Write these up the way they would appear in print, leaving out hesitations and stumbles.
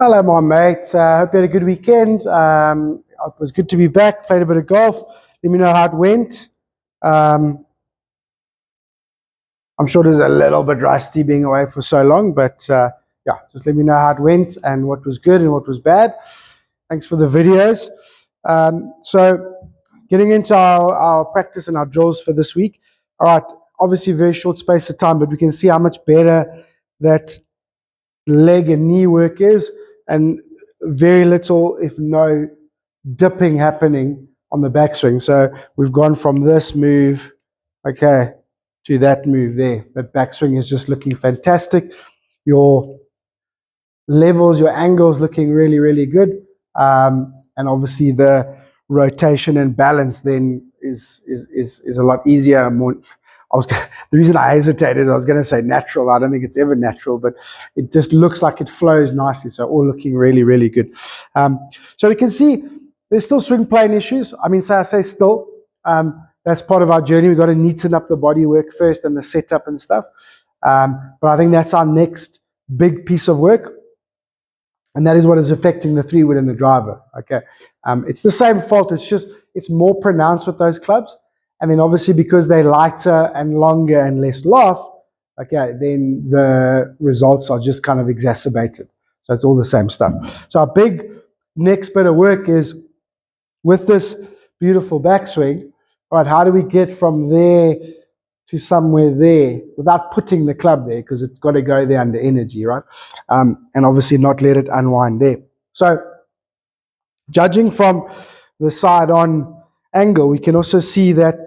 Hello, my mates. Hope you had a good weekend. It was good to be back. Played a bit of golf. Let me know how it went. I'm sure it was a little bit rusty being away for so long, but yeah, just let me know how it went and what was good and what was bad. Thanks for the videos. So getting into our practice and our drills for this week. All right, obviously very short space of time, but we can see how much better that leg and knee work is, and very little, if no, dipping happening on the backswing. So we've gone from this move, okay, to that move there. That backswing is just looking fantastic. Your levels, your angles looking really, really good. And obviously the rotation and balance then is a lot easier and more. The reason I hesitated, I was going to say natural. I don't think it's ever natural, but it just looks like it flows nicely. So all looking really, really good. So we can see there's still swing plane issues. I mean, so I say still. That's part of our journey. We've got to neaten up the body work first and the setup and stuff. But I think that's our next big piece of work. And that is what is affecting the 3-wood and the driver. Okay, it's the same fault. It's just it's more pronounced with those clubs. And then obviously because they're lighter and longer and less loft, okay, then the results are just kind of exacerbated. So it's all the same stuff. So our big next bit of work is with this beautiful backswing. All right, how do we get from there to somewhere there without putting the club there, because it's got to go there under energy, right? And obviously not let it unwind there. So judging from the side-on angle, we can also see that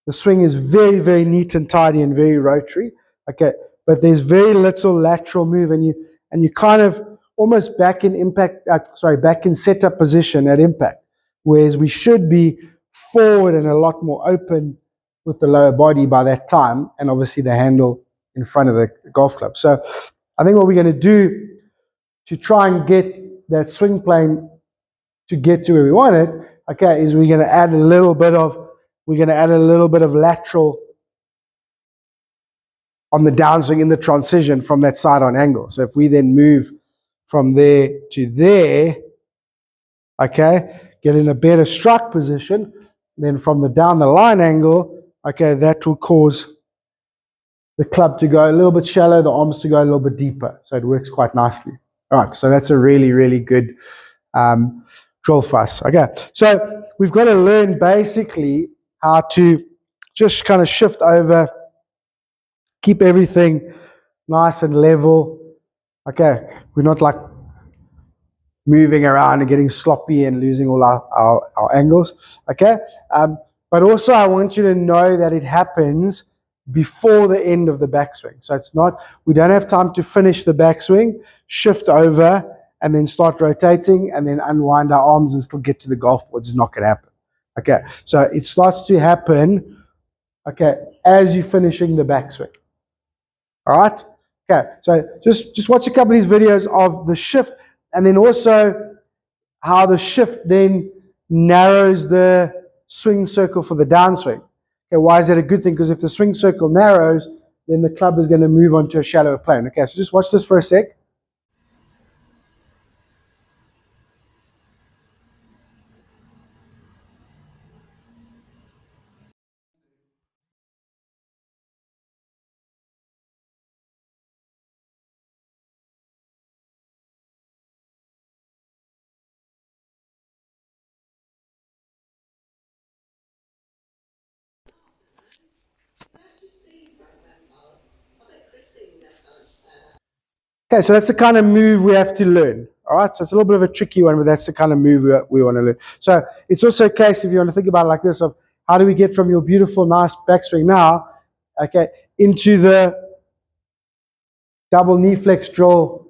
the swing is very, very neat and tidy and very rotary. Okay, but there's very little lateral move, and you kind of almost back in impact. Back in setup position at impact, whereas we should be forward and a lot more open with the lower body by that time, and obviously the handle in front of the golf club. So I think what we're going to do to try and get that swing plane to get to where we want it, okay, is we're going to add a little bit of lateral on the downswing in the transition from that side-on angle. So if we then move from there to there, okay, get in a better strike position, then from the down the line angle, okay, that will cause the club to go a little bit shallow, the arms to go a little bit deeper. So it works quite nicely. All right, so that's a really, really good drill for us. Okay, so we've got to learn basically how to just kind of shift over, keep everything nice and level. Okay, we're not like moving around and getting sloppy and losing all our angles. Okay, but also I want you to know that it happens before the end of the backswing. So it's not, we don't have time to finish the backswing, shift over, and then start rotating, and then unwind our arms and still get to the golf ball. It's not going to happen. Okay, so it starts to happen, okay, as you're finishing the backswing. All right? Okay, so just watch a couple of these videos of the shift, and then also how the shift then narrows the swing circle for the downswing. Okay, why is that a good thing? Because if the swing circle narrows, then the club is going to move onto a shallower plane. Okay, so just watch this for a sec. Okay, so that's the kind of move we have to learn. All right, so it's a little bit of a tricky one, but that's the kind of move we want to learn. So it's also a case, if you want to think about it like this, of how do we get from your beautiful, nice backswing now, okay, into the double knee flex drill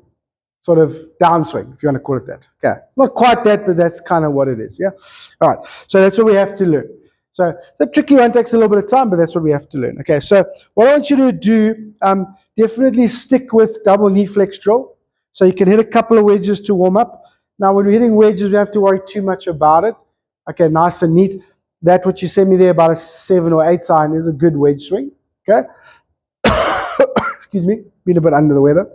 sort of downswing, if you want to call it that. Okay, not quite that, but that's kind of what it is, yeah? All right, so that's what we have to learn. So the tricky one takes a little bit of time, but that's what we have to learn. Okay, so what I want you to do, definitely stick with double knee flex drill. So you can hit a couple of wedges to warm up. Now, when we're hitting wedges, we don't have to worry too much about it. Okay, nice and neat. That what you sent me there, about a 7 or 8 iron, is a good wedge swing. Okay. Excuse me, been a bit under the weather.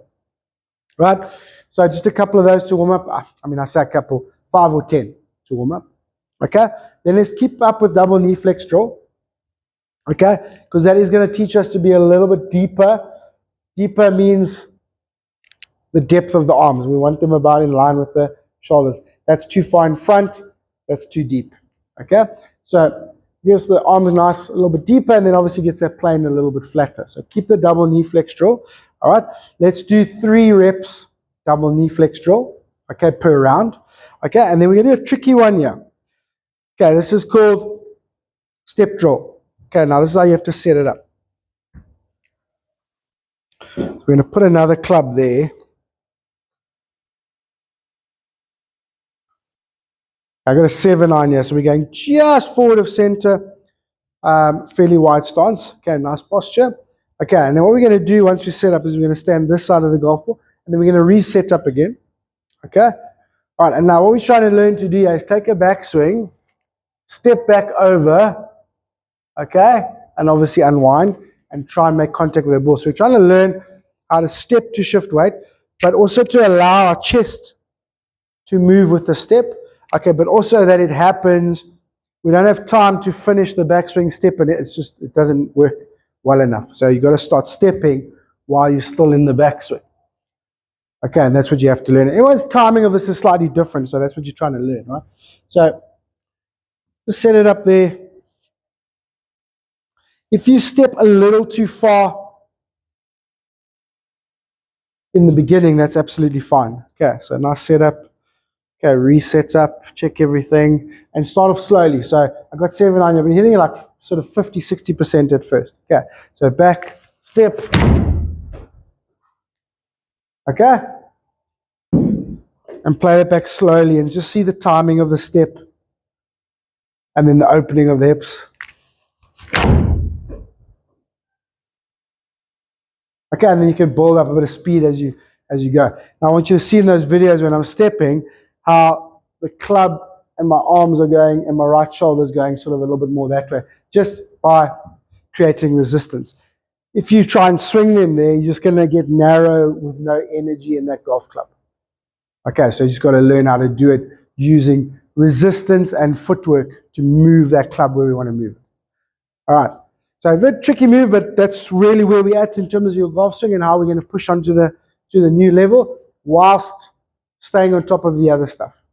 right? So just a couple of those to warm up. I mean, I say a couple, 5 or 10 to warm up. Okay, then let's keep up with double knee flex drill. Okay, because that is going to teach us to be a little bit deeper. Deeper means the depth of the arms. We want them about in line with the shoulders. That's too far in front. That's too deep. Okay, so gives the arms nice, a little bit deeper, and then obviously gets that plane a little bit flatter. So keep the double knee flex drill. All right, let's do 3 reps double knee flex drill. Okay, per round. Okay, and then we're going to do a tricky one here. Okay, this is called step drill. Okay, now this is how you have to set it up. So we're going to put another club there. I got a 7 on here, so we're going just forward of center, fairly wide stance. Okay, nice posture. Okay, and then what we're going to do once we set up is we're going to stand this side of the golf ball, and then we're going to reset up again. Okay, all right, and now what we're trying to learn to do is take a backswing, step back over, okay, and obviously unwind and try and make contact with the ball. So we're trying to learn how to step to shift weight, but also to allow our chest to move with the step. Okay, but also that it happens, we don't have time to finish the backswing step, and it doesn't work well enough. So you've got to start stepping while you're still in the backswing. Okay, and that's what you have to learn. Everyone's timing of this is slightly different, so that's what you're trying to learn, right? So just set it up there. If you step a little too far in the beginning, that's absolutely fine. Okay, so nice setup. Okay, reset up, check everything, and start off slowly. So I got 7 on. I've been hitting it like sort of 50-60% at first. Okay, so back, step. Okay, and play it back slowly, and just see the timing of the step, and then the opening of the hips. Okay, and then you can build up a bit of speed as you go. Now I want you to see in those videos when I'm stepping how the club and my arms are going and my right shoulder is going sort of a little bit more that way, just by creating resistance. If you try and swing them there, you're just going to get narrow with no energy in that golf club. Okay, so you just got to learn how to do it using resistance and footwork to move that club where we want to move it. All right. So a very tricky move, but that's really where we're at in terms of your golf swing and how we're going to push on to the new level whilst staying on top of the other stuff.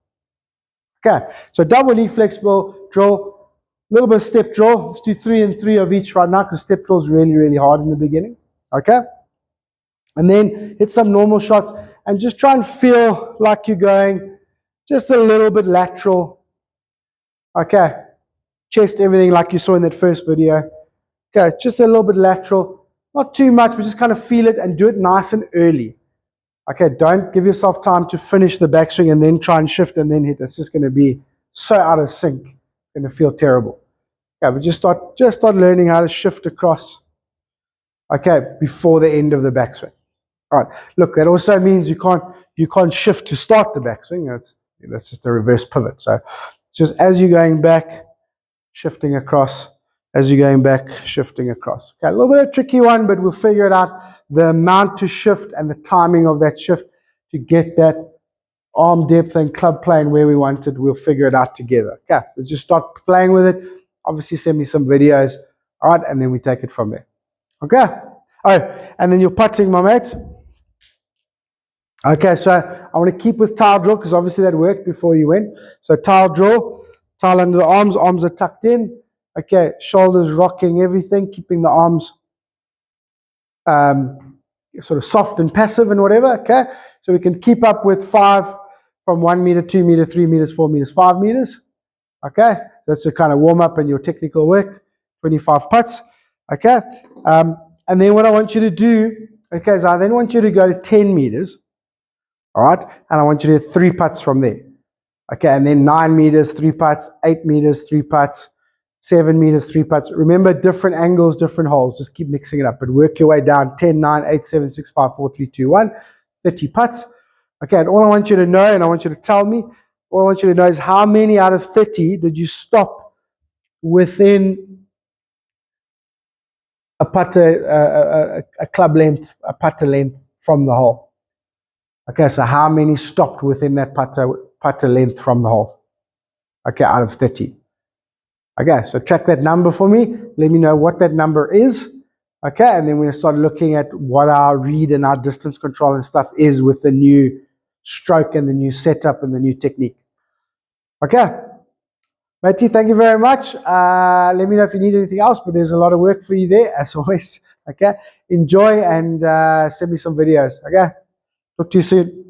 Okay, so double knee flexible drill, a little bit of step drill. Let's do 3 and 3 of each right now because step drill is really, really hard in the beginning. Okay, and then hit some normal shots and just try and feel like you're going just a little bit lateral. Okay, chest, everything like you saw in that first video. Okay, just a little bit lateral, not too much, but just kind of feel it and do it nice and early. Okay, don't give yourself time to finish the backswing and then try and shift and then hit. It's just going to be so out of sync. It's going to feel terrible. Okay, but just start learning how to shift across. Okay, before the end of the backswing. All right. Look, that also means you can't shift to start the backswing. That's just a reverse pivot. So it's just as you're going back, shifting across. As you're going back, shifting across. Okay, a little bit of a tricky one, but we'll figure it out. The amount to shift and the timing of that shift to get that arm depth and club plane where we want it, we'll figure it out together. Okay, let's just start playing with it. Obviously, send me some videos. All right, and then we take it from there. Okay. Oh, and then you're putting, my mate. Okay, so I want to keep with towel drill because obviously that worked before you went. So towel drill, towel under the arms are tucked in. Okay, shoulders rocking everything, keeping the arms sort of soft and passive and whatever. Okay, so we can keep up with 5 from 1 meter, 2 meter, 3 meters, 4 meters, 5 meters. Okay, that's a kind of warm up and your technical work. 25 putts. Okay, and then what I want you to do, okay, is I then want you to go to 10 meters. All right, and I want you to do 3 putts from there. Okay, and then 9 meters, 3 putts, 8 meters, 3 putts. 7 meters, 3 putts. Remember, different angles, different holes. Just keep mixing it up, but work your way down. 10, 9, 8, 7, 6, 5, 4, 3, 2, 1. 30 putts. Okay, and all I want you to know, and I want you to tell me, all I want you to know is how many out of 30 did you stop within a putter, a club length, a putter length from the hole? Okay, so how many stopped within that putter length from the hole? Okay, out of 30. Okay, so track that number for me. Let me know what that number is. Okay, and then we're going to start looking at what our read and our distance control and stuff is with the new stroke and the new setup and the new technique. Okay, Matty, thank you very much. Let me know if you need anything else, but there's a lot of work for you there, as always. Okay, enjoy and send me some videos. Okay, talk to you soon.